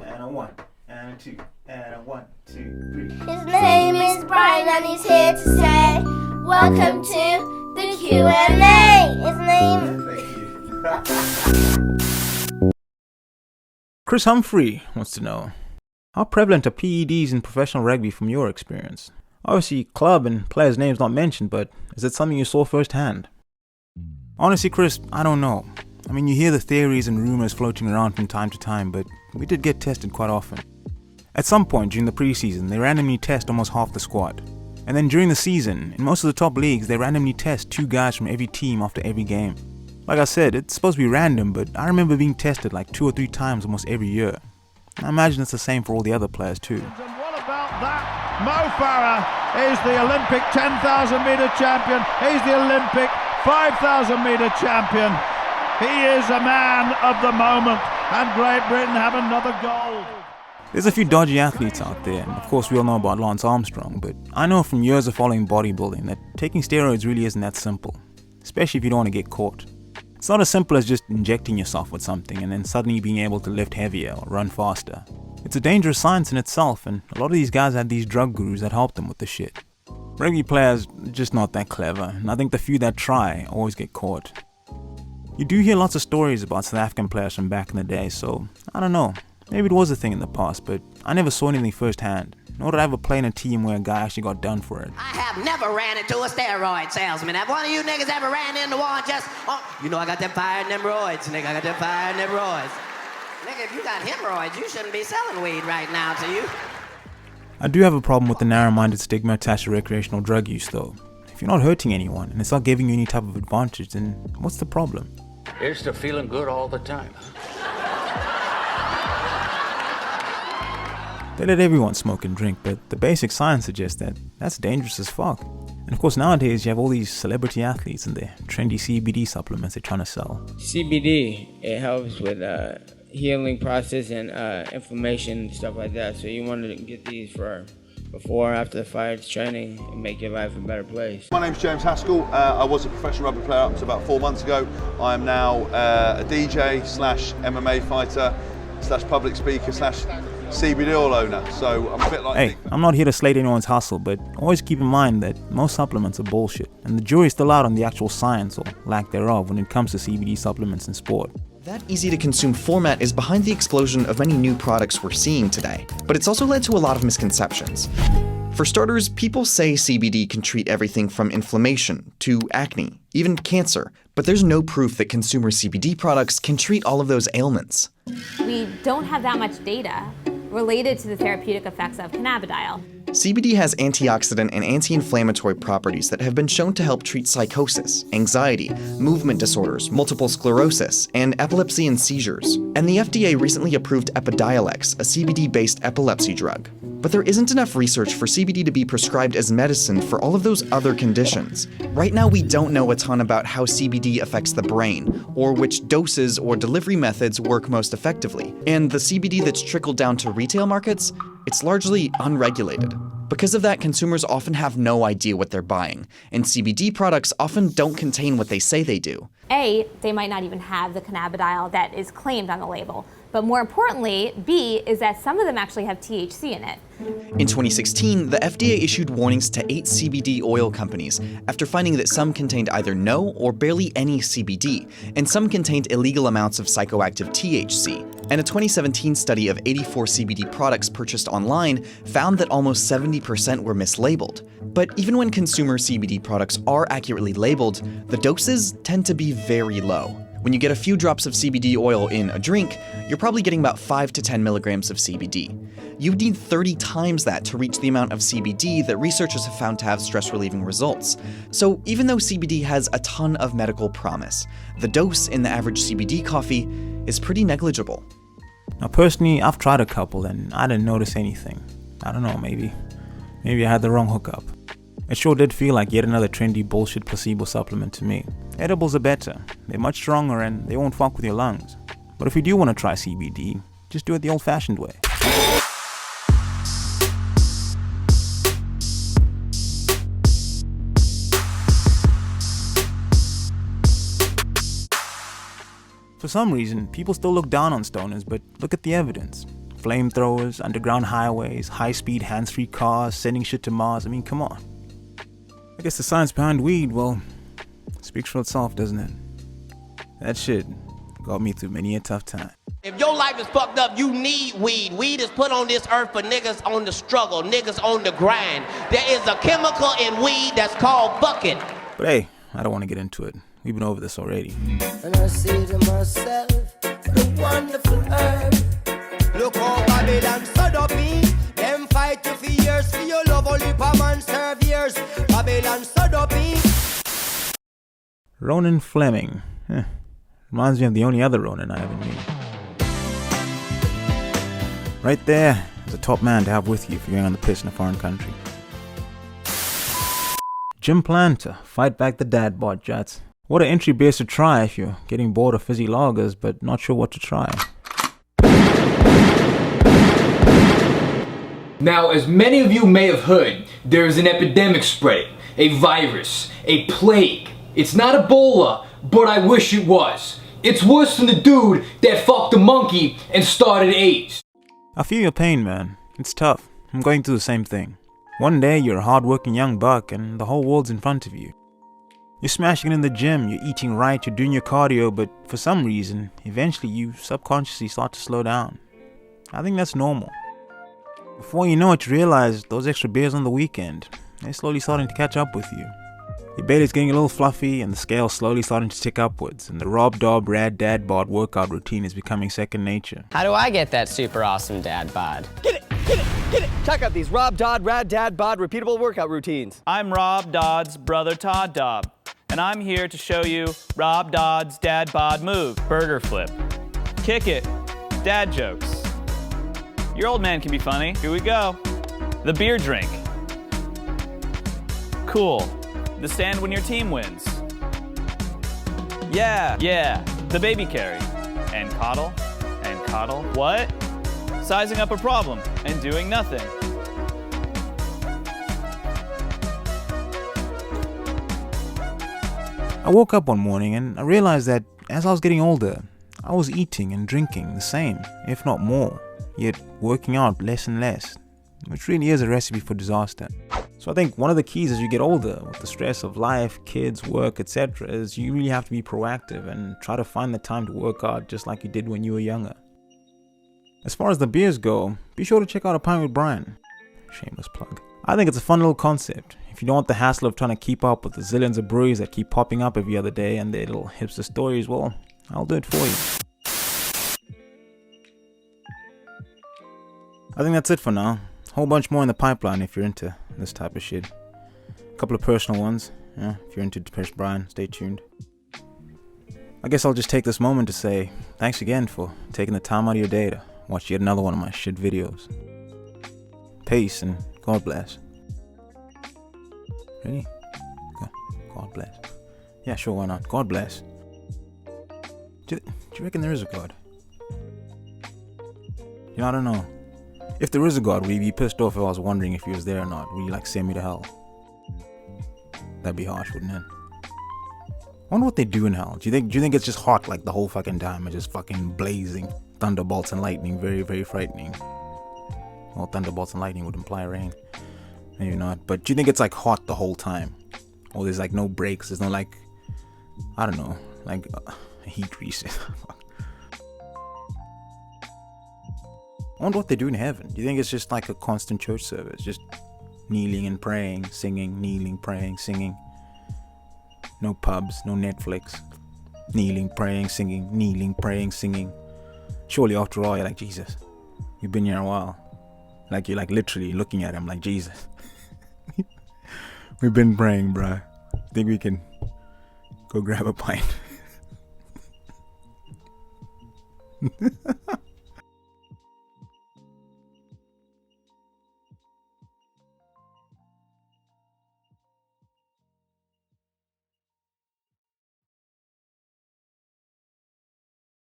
and a 1, and a 2, and a 1, 2, 3. His name is Brian and he's here to say, welcome to the Q&A. His name... Thank you. Chris Humphrey wants to know, how prevalent are PEDs in professional rugby from your experience? Obviously, club and players' names not mentioned, but is it something you saw firsthand? Honestly, Chris, I don't know. I mean, you hear the theories and rumors floating around from time to time, but we did get tested quite often. At some point during the preseason, they randomly test almost half the squad. And then during the season, in most of the top leagues, they randomly test 2 guys from every team after every game. Like I said, it's supposed to be random, but I remember being tested like 2 or 3 times almost every year. I imagine it's the same for all the other players too. And what about that? Mo Farah is the Olympic 10,000 metre champion. He's the Olympic 5,000 metre champion. He is a man of the moment, and Great Britain have another gold. There's a few dodgy athletes out there, and of course we all know about Lance Armstrong, but I know from years of following bodybuilding that taking steroids really isn't that simple, especially if you don't want to get caught. It's not as simple as just injecting yourself with something and then suddenly being able to lift heavier or run faster. It's a dangerous science in itself, and a lot of these guys had these drug gurus that helped them with the shit. Rugby players are just not that clever, and I think the few that try always get caught. You do hear lots of stories about South African players from back in the day, so I don't know. Maybe it was a thing in the past, but I never saw anything firsthand. Nor did I ever play in a team where a guy actually got done for it. I have never ran into a steroid salesman. Have one of you niggas ever ran into one just, oh, you know I got them fire and them roids, nigga, I got them fire and them roids. Nigga, if you got hemorrhoids, you shouldn't be selling weed right now to you. I do have a problem with the narrow-minded stigma attached to recreational drug use though. If you're not hurting anyone and it's not giving you any type of advantage, then what's the problem? Here's to feeling good all the time. They let everyone smoke and drink, but the basic science suggests that that's dangerous as fuck. And of course nowadays you have all these celebrity athletes and their trendy CBD supplements they're trying to sell. CBD, it helps with healing process and inflammation and stuff like that. So you want to get these for before or after the fight training and make your life a better place. My name's James Haskell. I was a professional rugby player up to about 4 months ago. I am now a DJ slash MMA fighter slash public speaker slash CBD oil owner, so I'm a bit like... Hey, I'm not here to slate anyone's hustle, but always keep in mind that most supplements are bullshit, and the jury's still out on the actual science, or lack thereof, when it comes to CBD supplements in sport. That easy-to-consume format is behind the explosion of many new products we're seeing today, but it's also led to a lot of misconceptions. For starters, people say CBD can treat everything from inflammation to acne, even cancer, but there's no proof that consumer CBD products can treat all of those ailments. We don't have that much data related to the therapeutic effects of cannabidiol. CBD has antioxidant and anti-inflammatory properties that have been shown to help treat psychosis, anxiety, movement disorders, multiple sclerosis, and epilepsy and seizures. And the FDA recently approved Epidiolex, a CBD-based epilepsy drug. But there isn't enough research for CBD to be prescribed as medicine for all of those other conditions. Right now, we don't know a ton about how CBD affects the brain, or which doses or delivery methods work most effectively. And the CBD that's trickled down to retail markets, it's largely unregulated. Because of that, consumers often have no idea what they're buying, and CBD products often don't contain what they say they do. A, they might not even have the cannabidiol that is claimed on the label. But more importantly, B, is that some of them actually have THC in it. In 2016, the FDA issued warnings to 8 CBD oil companies after finding that some contained either no or barely any CBD, and some contained illegal amounts of psychoactive THC. And a 2017 study of 84 CBD products purchased online found that almost 70% were mislabeled. But even when consumer CBD products are accurately labeled, the doses tend to be very low. When you get a few drops of CBD oil in a drink, you're probably getting about 5 to 10 milligrams of CBD. You would need 30 times that to reach the amount of CBD that researchers have found to have stress-relieving results. So even though CBD has a ton of medical promise, the dose in the average CBD coffee is pretty negligible. Now personally, I've tried a couple and I didn't notice anything. I don't know, maybe I had the wrong hookup. It sure did feel like yet another trendy bullshit placebo supplement to me. Edibles are better, they're much stronger and they won't fuck with your lungs. But if you do want to try CBD, just do it the old-fashioned way. For some reason, people still look down on stoners, but look at the evidence. flamethrowers, underground highways, high-speed hands-free cars, sending shit to Mars. I mean, come on. I guess the science behind weed, well, speaks for itself, doesn't it? That shit got me through many a tough time. If your life is fucked up, you need weed. Weed is put on this earth for niggas on the struggle, niggas on the grind. There is a chemical in weed that's called bucket. But hey, I don't want to get into it. We've been over this already. And I say to myself, the wonderful earth. Look how Babylon stood up me. Them fight you for years, for your love only per man serve years. Babylon stood up me. Ronan Fleming. Reminds me of the only other Ronan I ever knew. Right there is a top man to have with you if you're going on the piss in a foreign country. Jim Planter, fight back the dad bod, Jats. What an entry base to try if you're getting bored of fizzy lagers but not sure what to try. Now, as many of you may have heard, there is an epidemic spreading, a virus, a plague. It's not Ebola, but I wish it was. It's worse than the dude that fucked a monkey and started AIDS. I feel your pain, man. It's tough. I'm going through the same thing. One day you're a hard-working young buck and the whole world's in front of you. You're smashing it in the gym, you're eating right, you're doing your cardio, but for some reason, eventually you subconsciously start to slow down. I think that's normal. Before you know it, you realize those extra beers on the weekend, they're slowly starting to catch up with you. Your belly's getting a little fluffy and the scale's slowly starting to tick upwards, and the Rob Dob Rad Dad Bod workout routine is becoming second nature. How do I get that super awesome dad bod? Get it! Check out these Rob Dodd Rad Dad Bod repeatable workout routines. I'm Rob Dodd's brother Todd Dobb, and I'm here to show you Rob Dodd's dad bod move. Burger flip. Kick it. Dad jokes. Your old man can be funny. Here we go. The beer drink. Cool. The stand when your team wins. Yeah. The baby carry. And coddle. And coddle. What? Sizing up a problem and doing nothing. I woke up one morning and I realized that as I was getting older, I was eating and drinking the same, if not more, yet working out less and less, which really is a recipe for disaster. So I think one of the keys as you get older, with the stress of life, kids, work, etc., is you really have to be proactive and try to find the time to work out just like you did when you were younger. As far as the beers go, be sure to check out A Pint with Brian. Shameless plug. I think it's a fun little concept. If you don't want the hassle of trying to keep up with the zillions of breweries that keep popping up every other day and their little hipster stories, well, I'll do it for you. I think that's it for now. Whole bunch more in the pipeline if you're into this type of shit. A couple of personal ones. Yeah, if you're into Depressed Brian, stay tuned. I guess I'll just take this moment to say thanks again for taking the time out of your day to watch yet another one of my shit videos. Peace and God bless. Ready? God bless. Yeah, sure, why not? God bless. Do you reckon there is a God? You know, I don't know. If there is a God, would he be pissed off if I was wondering if he was there or not? Would he like send me to hell? That'd be harsh, wouldn't it? I wonder what they do in hell. Do you think it's just hot like the whole fucking time? It's just fucking blazing. Thunderbolts and lightning, very, very frightening. Well, thunderbolts and lightning would imply rain. Maybe not. But do you think it's like hot the whole time? Or there's like no breaks? There's no like, I don't know, like heat reset. I wonder what they do in heaven. Do you think it's just like a constant church service? Just kneeling and praying, singing, kneeling, praying, singing. No pubs, no Netflix. Kneeling, praying, singing, kneeling, praying, singing. Surely after all, you're like, Jesus, you've been here a while. Like you're like literally looking at him like, Jesus. We've been praying, bruh. Think we can go grab a pint?